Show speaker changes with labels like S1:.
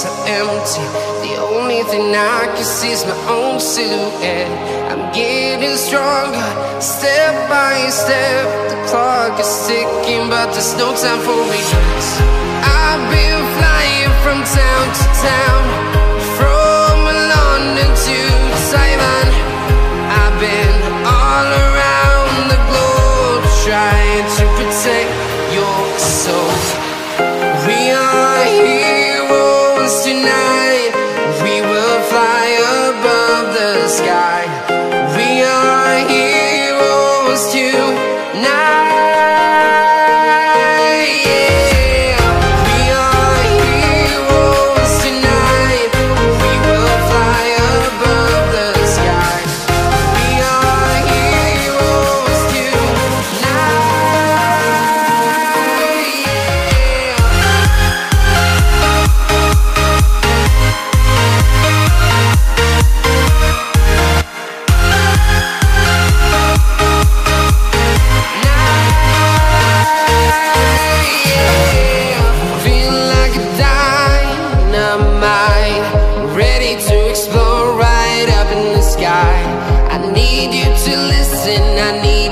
S1: so empty. The only thing I can see is my own silhouette. I'm getting stronger, step by step. The clock is ticking, but there's no time for regrets. I've been flying from town to town, from London to Taiwan. I've been all around the globe, trying to protect your soul. We are heroes tonight. We will fly above the sky. We are heroes tonight. I need you to listen, I need